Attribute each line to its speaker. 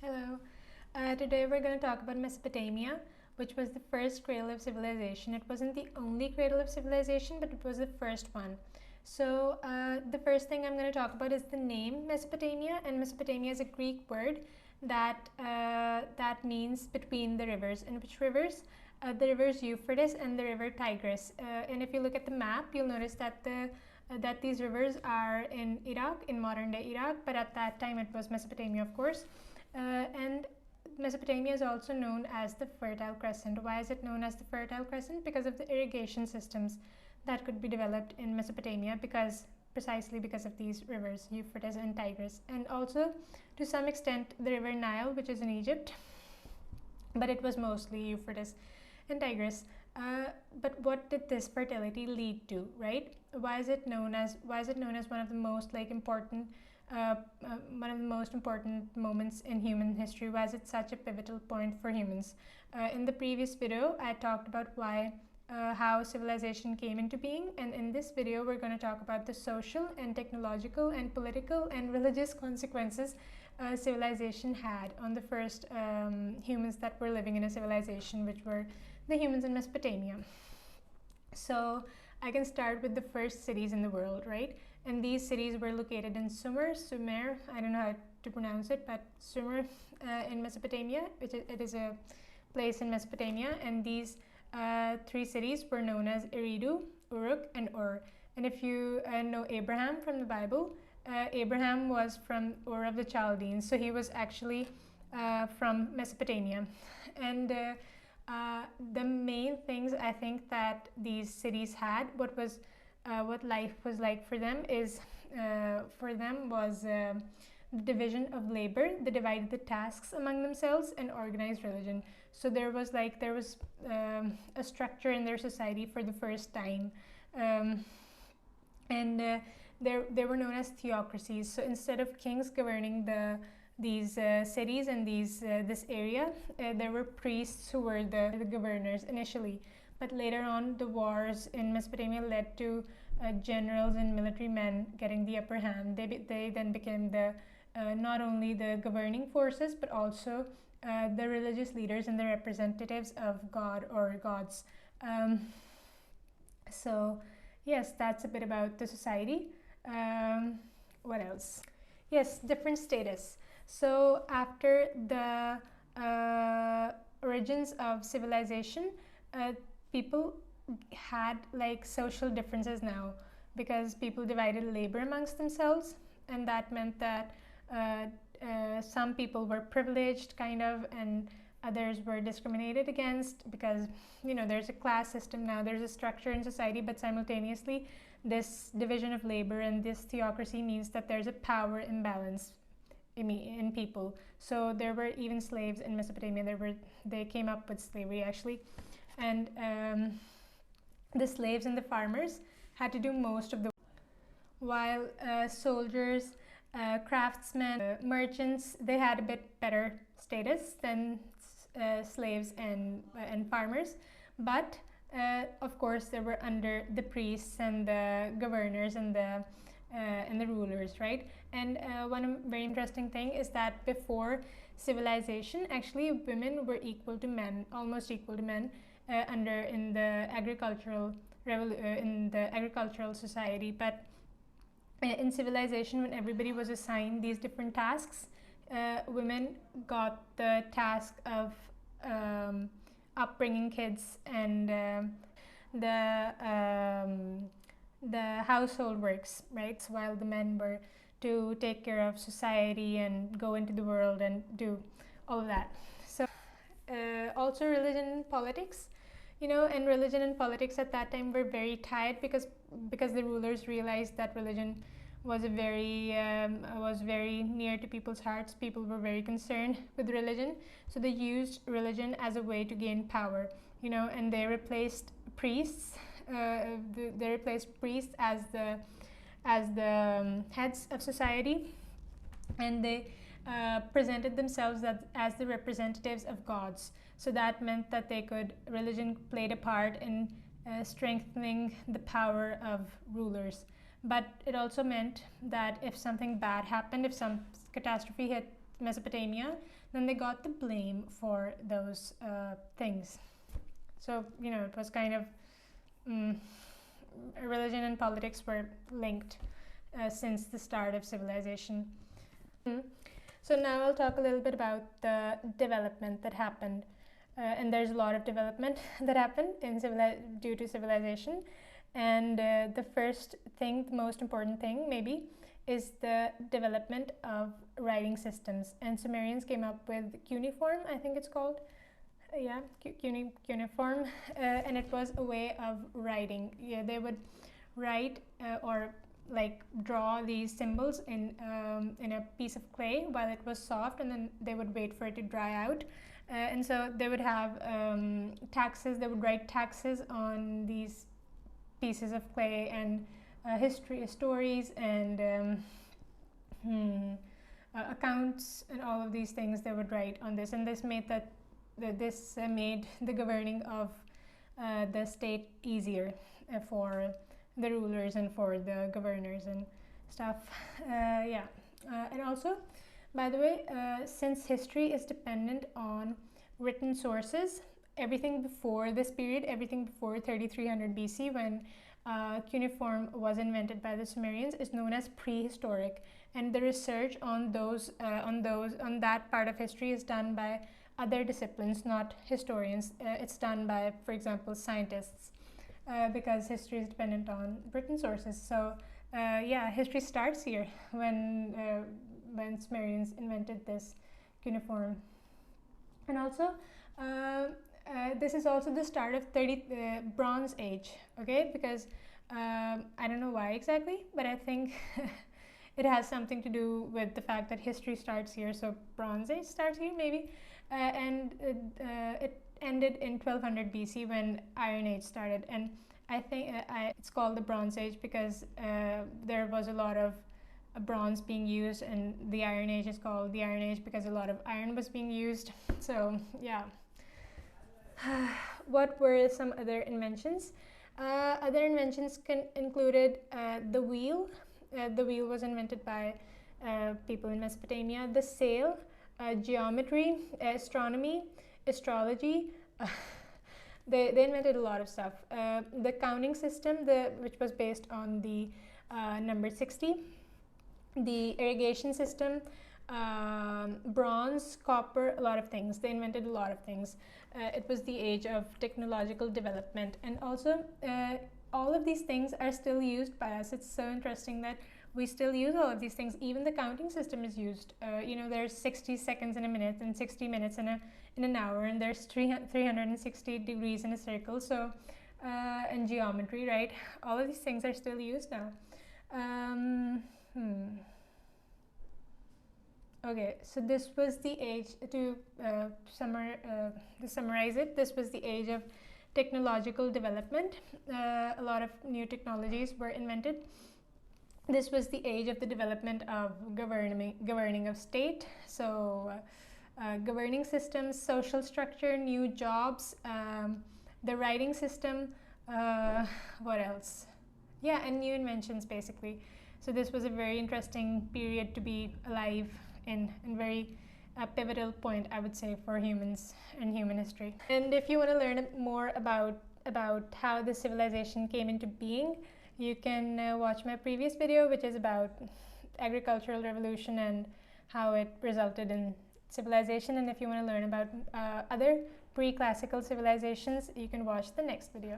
Speaker 1: Hello. Today we're going to talk about Mesopotamia, which was the first cradle of civilization. It wasn't the only cradle of civilization, but it was the first one. So, the first thing I'm going to talk about is the name Mesopotamia, and Mesopotamia is a Greek word that means between the rivers. And which rivers? The rivers Euphrates and the river Tigris. And if you look at the map, you'll notice that that these rivers are in Iraq, in modern day Iraq, but at that time it was Mesopotamia, of course. And Mesopotamia is also known as the Fertile Crescent. Why is it known as the Fertile Crescent? Because of the irrigation systems that could be developed in Mesopotamia, precisely because of these rivers, Euphrates and Tigris, and also to some extent the river Nile, which is in Egypt, but it was mostly Euphrates and Tigris. But what did this fertility lead to, right? Why is it known as one of the most important moments in human history? Why is it such a pivotal point for humans? In the previous video, I talked about how civilization came into being, and in this video we're going to talk about the social and technological and political and religious consequences civilization had on the first humans that were living in a civilization, which were the humans in Mesopotamia. So I can start with the first cities in the world, right? And these cities were located in Sumer, I don't know how to pronounce it, but Sumer in Mesopotamia, it is a place in Mesopotamia, and these three cities were known as Eridu, Uruk, and Ur. And if you know Abraham from the Bible, Abraham was from Ur of the Chaldeans, so he was actually from Mesopotamia. And the main things I think that these cities had, what life was like for them was the division of labor. They divided the tasks among themselves and organized religion. So there was a structure in their society for the first time, and they were known as theocracies. So instead of kings governing these cities and this area, there were priests who were the governors initially. But later on, the wars in Mesopotamia led to generals and military men getting the upper hand. They then became not only the governing forces, but also the religious leaders and the representatives of God or gods. So yes, that's a bit about the society. What else? Yes, different status. So after the origins of civilization, people had social differences now, because people divided labor amongst themselves, and that meant that some people were privileged and others were discriminated against, because there's a class system now, there's a structure in society, but simultaneously this division of labor and this theocracy means that there's a power imbalance in people. So there were even slaves in Mesopotamia. They came up with slavery actually, and the slaves and the farmers had to do most of the work, while soldiers, craftsmen, merchants, they had a bit better status than slaves and farmers, but of course they were under the priests and the governors and the rulers, right? And one very interesting thing is that before civilization, actually women were equal to men, almost equal to men, in the agricultural society. But in civilization, when everybody was assigned these different tasks, women got the task of upbringing kids and the household works, right? So while the men were to take care of society and go into the world and do all of that. So also religion and politics, and religion and politics at that time were very tied, because the rulers realized that religion was very near to people's hearts. People were very concerned with religion, so they used religion as a way to gain power, and they replaced priests. They replaced priests as the heads of society, and they presented themselves as the representatives of gods. So that meant that religion played a part in strengthening the power of rulers. But it also meant that if something bad happened, if some catastrophe hit Mesopotamia, then they got the blame for those things. So, you know, it was kind of religion and politics were linked since the start of civilization. So now I'll talk a little bit about the development that happened. And there's a lot of development that happened due to civilization. And the first thing, the most important thing maybe, is the development of writing systems. And Sumerians came up with cuneiform, I think it's called. Yeah, cuneiform. And it was a way of writing. Yeah, they would write or like draw these symbols in a piece of clay while it was soft, and then they would wait for it to dry out. And so they would have taxes, they would write taxes on these pieces of clay, and stories and accounts and all of these things they would write on this. And this made made the governing of the state easier for the rulers and for the governors and stuff. And also, by the way, since history is dependent on written sources, everything before this period, everything before 3300 BC, when cuneiform was invented by the Sumerians, is known as prehistoric. And the research on that part of history is done by other disciplines, not historians. It's done by, for example, scientists, because history is dependent on written sources. So history starts here when Sumerians invented this cuneiform. And also, this is also the start of Bronze Age, okay? Because I don't know why exactly, but I think it has something to do with the fact that history starts here, so Bronze Age starts here maybe. And it ended in 1200 BC when Iron Age started. And I think it's called the Bronze Age because there was a lot of bronze being used, and the Iron Age is called the Iron Age because a lot of iron was being used. So yeah. What were some other inventions? Other inventions included the wheel. The wheel was invented by people in Mesopotamia. The sail, geometry, astronomy, astrology. They invented a lot of stuff. The counting system, which was based on the number 60. The irrigation system, bronze, copper, a lot of things. They invented a lot of things. It was the age of technological development. And also, all of these things are still used by us. It's so interesting that we still use all of these things. Even the counting system is used. There's 60 seconds in a minute and 60 minutes in an hour, and there's 360 degrees in a circle. So, and geometry, right? All of these things are still used now. Okay, so this was the age, to summarize it, this was the age of technological development. A lot of new technologies were invented. This was the age of the development of governing of state. So governing systems, social structure, new jobs, the writing system, what else? Yeah, and new inventions basically. So this was a very interesting period to be alive in, and very pivotal point, I would say, for humans and human history. And if you want to learn more about how the civilization came into being, you can watch my previous video, which is about agricultural revolution and how it resulted in civilization. And if you want to learn about other pre-classical civilizations, you can watch the next video.